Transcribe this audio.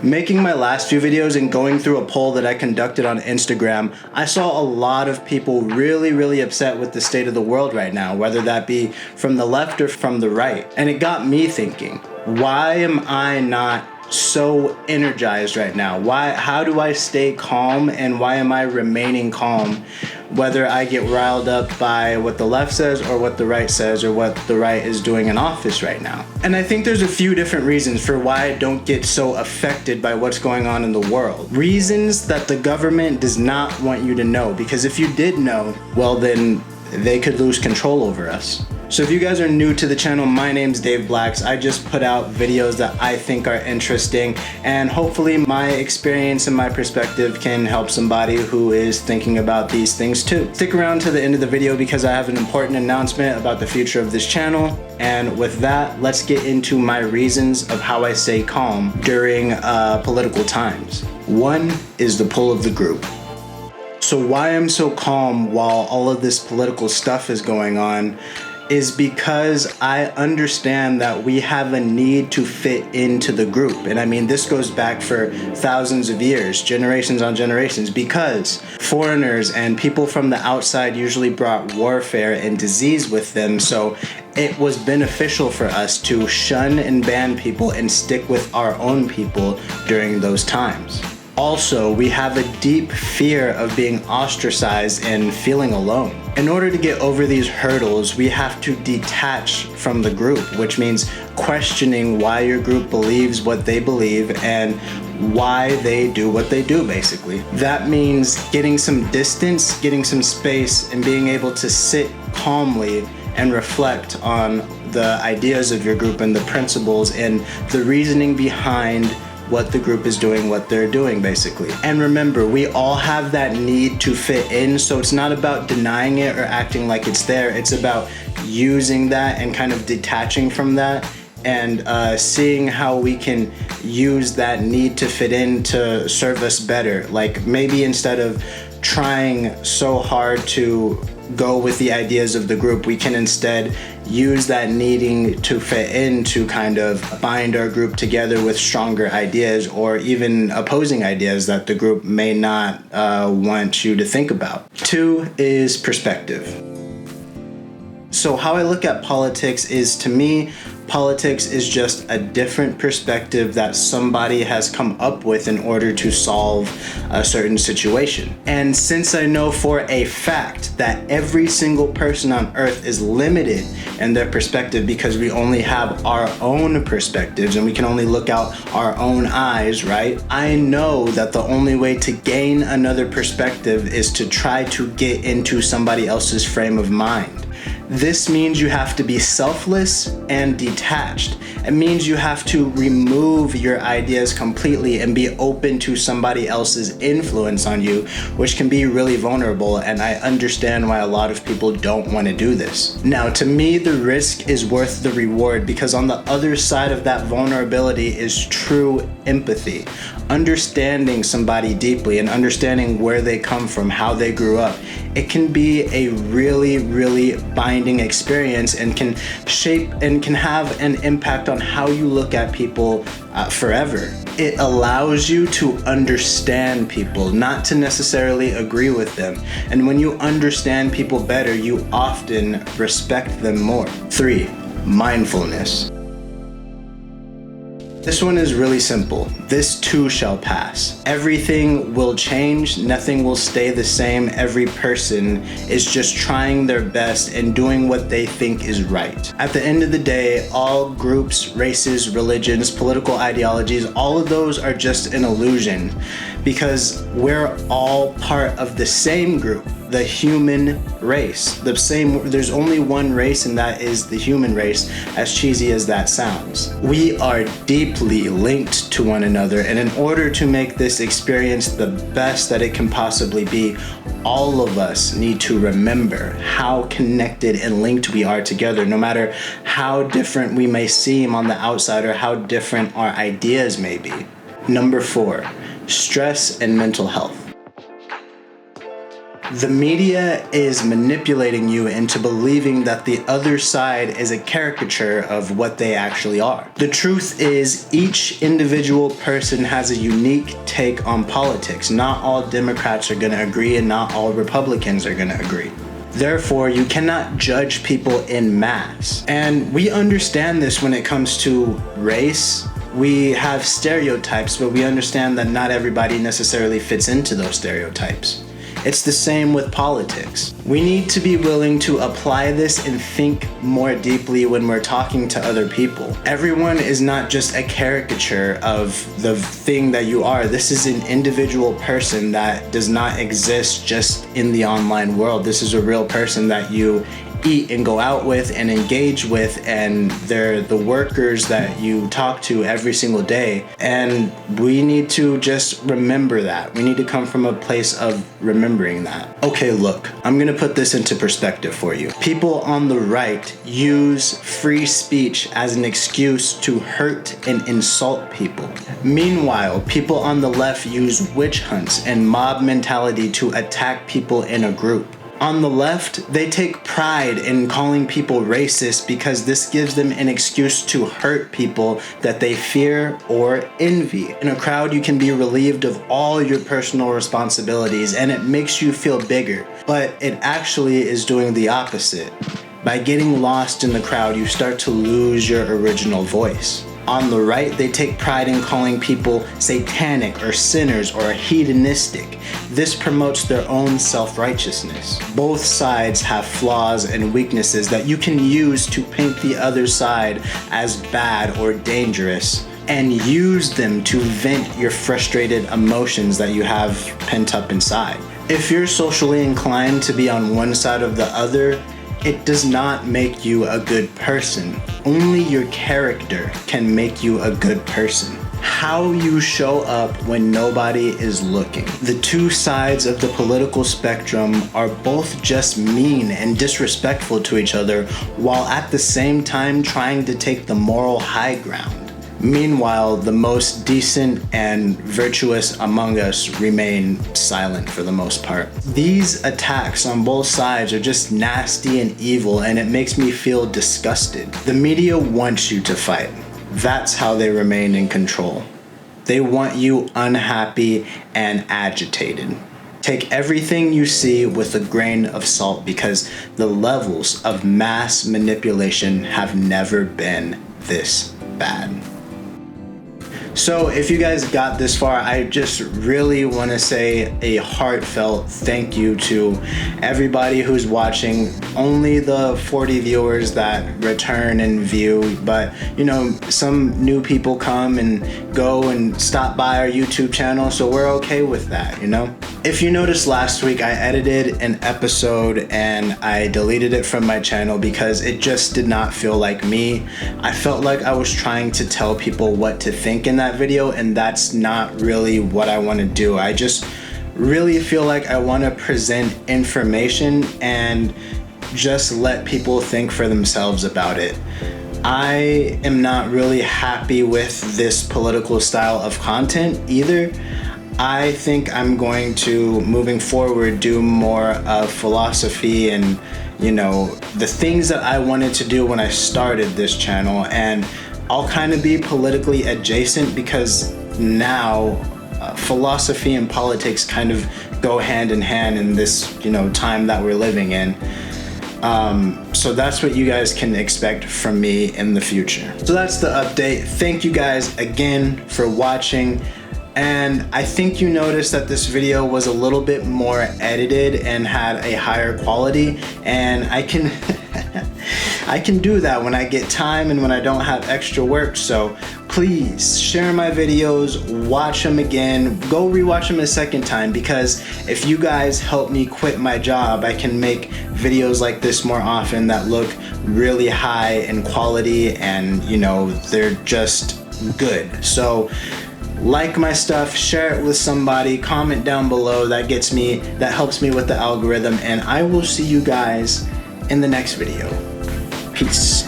Making my last few videos and going through a poll that I conducted on Instagram, I saw a lot of people really upset with the state of the world right now, whether that be from the left or from the right. And it got me thinking, why am I not so energized right now? How do I stay calm, and why am I remaining calm whether I get riled up by what the left says or what the right says or what the right is doing in office right now? And I think there's a few different reasons for why I don't get so affected by what's going on in the world. Reasons that the government does not want you to know, because if you did know, well then they could lose control over us. So if you guys are new to the channel, my name's Dave Blacks. I just put out videos that I think are interesting, and hopefully my experience and my perspective can help somebody who is thinking about these things too. Stick around to the end of the video because I have an important announcement about the future of this channel. And with that, let's get into my reasons of how I stay calm during political times. One is the pull of the group. So why I'm so calm while all of this political stuff is going on is because I understand that we have a need to fit into the group. And I mean, this goes back for thousands of years, generations on generations, because foreigners and people from the outside usually brought warfare and disease with them. So it was beneficial for us to shun and ban people and stick with our own people during those times. Also, we have a deep fear of being ostracized and feeling alone. In order to get over these hurdles, we have to detach from the group, which means questioning why your group believes what they believe and why they do what they do, basically. That means getting some distance, getting some space, and being able to sit calmly and reflect on the ideas of your group and the principles and the reasoning behind what the group is doing, what they're doing, basically. And remember, we all have that need to fit in, so it's not about denying it or acting like it's there. It's about using that and kind of detaching from that and seeing how we can use that need to fit in to serve us better. Like maybe instead of trying so hard to go with the ideas of the group, we can instead use that needing to fit in to kind of bind our group together with stronger ideas or even opposing ideas that the group may not want you to think about. Two is perspective. So how I look at politics is, to me, politics is just a different perspective that somebody has come up with in order to solve a certain situation. And since I know for a fact that every single person on earth is limited in their perspective because we only have our own perspectives and we can only look out our own eyes, right? I know that the only way to gain another perspective is to try to get into somebody else's frame of mind. This means you have to be selfless and detached. It means you have to remove your ideas completely and be open to somebody else's influence on you, which can be really vulnerable, and I understand why a lot of people don't want to do this. Now, to me, the risk is worth the reward because on the other side of that vulnerability is true empathy. Understanding somebody deeply and understanding where they come from, how they grew up, it can be a really binding experience and can shape and can have an impact on how you look at people forever. It allows you to understand people, not to necessarily agree with them. And when you understand people better, you often respect them more. 3, mindfulness. This one is really simple. This too shall pass. Everything will change, nothing will stay the same. Every person is just trying their best and doing what they think is right. At the end of the day, all groups, races, religions, political ideologies, all of those are just an illusion because we're all part of the same group, the human race. There's only one race, and that is the human race, as cheesy as that sounds. We are deeply linked to one another, and in order to make this experience the best that it can possibly be, all of us need to remember how connected and linked we are together, no matter how different we may seem on the outside or how different our ideas may be. Number 4, stress and mental health. The media is manipulating you into believing that the other side is a caricature of what they actually are. The truth is, each individual person has a unique take on politics. Not all Democrats are going to agree, and not all Republicans are going to agree. Therefore, you cannot judge people in mass. And we understand this when it comes to race. We have stereotypes, but we understand that not everybody necessarily fits into those stereotypes. It's the same with politics. We need to be willing to apply this and think more deeply when we're talking to other people. Everyone is not just a caricature of the thing that you are. This is an individual person that does not exist just in the online world. This is a real person that you eat and go out with and engage with, and they're the workers that you talk to every single day. And we need to just remember that. We need to come from a place of remembering that. Okay, look, I'm gonna put this into perspective for you. People on the right use free speech as an excuse to hurt and insult people. Meanwhile, people on the left use witch hunts and mob mentality to attack people in a group. On the left, they take pride in calling people racist because this gives them an excuse to hurt people that they fear or envy. In a crowd, you can be relieved of all your personal responsibilities and it makes you feel bigger, but it actually is doing the opposite. By getting lost in the crowd, you start to lose your original voice. On the right, they take pride in calling people satanic or sinners or hedonistic. This promotes their own self-righteousness. Both sides have flaws and weaknesses that you can use to paint the other side as bad or dangerous, and use them to vent your frustrated emotions that you have pent up inside. If you're socially inclined to be on one side or the other, it does not make you a good person. Only your character can make you a good person. How you show up when nobody is looking. The two sides of the political spectrum are both just mean and disrespectful to each other, while at the same time trying to take the moral high ground. Meanwhile, the most decent and virtuous among us remain silent for the most part. These attacks on both sides are just nasty and evil, and it makes me feel disgusted. The media wants you to fight. That's how they remain in control. They want you unhappy and agitated. Take everything you see with a grain of salt, because the levels of mass manipulation have never been this bad. So if you guys got this far, I just really want to say a heartfelt thank you to everybody who's watching. Only the 40 viewers that return and view, but you know, some new people come and go and stop by our YouTube channel, so we're okay with that, you know? If you noticed last week, I edited an episode and I deleted it from my channel because it just did not feel like me. I felt like I was trying to tell people what to think in that video, and that's not really what I want to do. I just really feel like I want to present information and just let people think for themselves about it. I am not really happy with this political style of content either. I think I'm going to, moving forward, do more of philosophy and, you know, the things that I wanted to do when I started this channel, and I'll kind of be politically adjacent because now philosophy and politics kind of go hand in hand in this, you know, time that we're living in. So that's what you guys can expect from me in the future. So that's the update. Thank you guys again for watching. And I think you noticed that this video was a little bit more edited and had a higher quality, and I can I can do that when I get time and when I don't have extra work. So please share my videos, watch them again, go rewatch them a second time, because if you guys help me quit my job, I can make videos like this more often that look really high in quality, and you know, they're just good. So like my stuff, share it with somebody, comment down below. That helps me with the algorithm, and I will see you guys in the next video. Peace.